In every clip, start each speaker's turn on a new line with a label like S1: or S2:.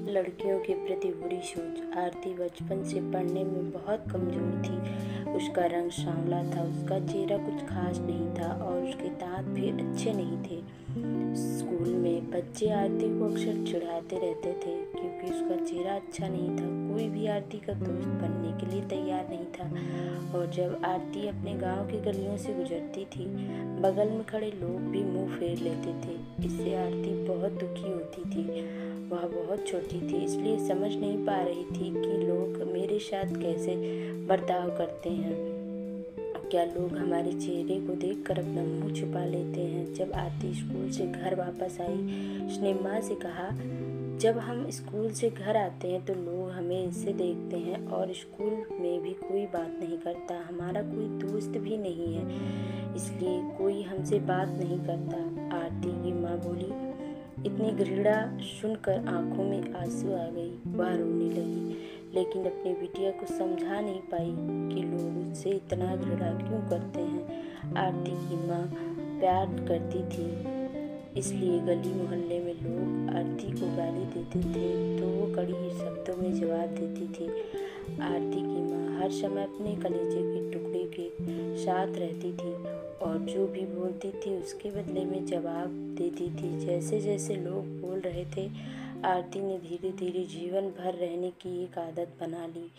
S1: लड़कियों के प्रति बुरी सोच। आरती बचपन से पढ़ने में बहुत कमज़ोर थी। उसका रंग सांवला था, उसका चेहरा कुछ खास नहीं था और उसके दांत भी अच्छे नहीं थे। स्कूल में बच्चे आरती को अक्सर चिढ़ाते रहते थे क्योंकि उसका चेहरा अच्छा नहीं था। कोई भी आरती का दोस्त बनने के लिए तैयार नहीं था। और जब आरती अपने गांव की गलियों से गुजरती थी, बगल में खड़े लोग भी मुंह फेर लेते थे। इससे आरती बहुत दुखी होती थी। वह बहुत छोटी थी, इसलिए समझ नहीं पा रही थी कि लोग मेरे साथ कैसे बर्ताव करते हैं। क्या लोग हमारे चेहरे को देखकर अपना मुंह छुपा लेते हैं। जब आरती स्कूल से घर वापस आई, उसने माँ से कहा, जब हम स्कूल से घर आते हैं तो लोग हमें इससे देखते हैं और स्कूल में भी कोई बात नहीं करता। हमारा कोई दोस्त भी नहीं है, इसलिए कोई हमसे बात नहीं करता। आरती की माँ बोली। इतनी घृणा सुनकर आंखों में आंसू आ गई। वह रोने लगी, लेकिन अपनी बिटिया को समझा नहीं पाई कि लोग उससे इतना घृणा क्यों करते हैं। आरती की माँ प्यार करती थी, इसलिए गली मोहल्ले में लोग आरती को गाली देते थे तो वो कड़ी शब्दों में जवाब देती थी। आरती की माँ हर समय अपने कलेजे के टुकड़े के साथ रहती थी और जो भी बोलती थी उसके बदले में जवाब देती थी। जैसे जैसे लोग बोल रहे थे, आरती ने धीरे धीरे जीवन भर रहने की एक आदत बना ली।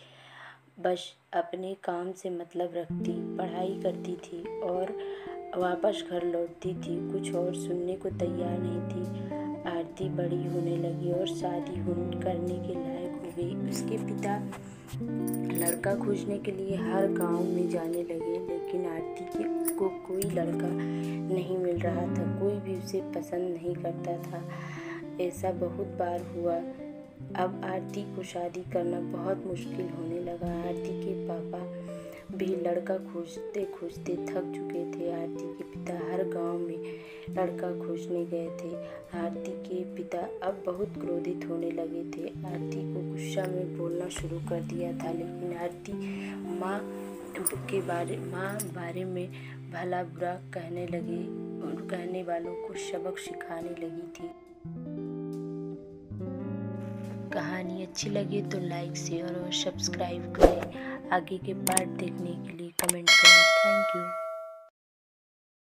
S1: बस अपने काम से मतलब रखती, पढ़ाई करती थी और वापस घर लौटती थी। कुछ और सुनने को तैयार नहीं थी। आरती बड़ी होने लगी और शादी करने के लायक हो गई। उसके पिता लड़का खोजने के लिए हर गांव में जाने लगे, लेकिन आरती को कोई लड़का नहीं मिल रहा था। कोई भी उसे पसंद नहीं करता था। ऐसा बहुत बार हुआ। अब आरती को शादी करना बहुत मुश्किल होने लगा। आरती के पापा भी लड़का खोजते खोजते थक चुके थे। आरती के पिता हर गांव में लड़का खोजने गए थे। आरती के पिता अब बहुत क्रोधित होने लगे थे। आरती को गुस्सा में बोलना शुरू कर दिया था, लेकिन आरती माँ बारे में भला बुरा कहने लगे और कहने वालों को सबक सिखाने लगी थी। कहानी अच्छी लगे तो लाइक, शेयर और सब्सक्राइब करें। आगे के पार्ट देखने के लिए कमेंट करें। Thank you.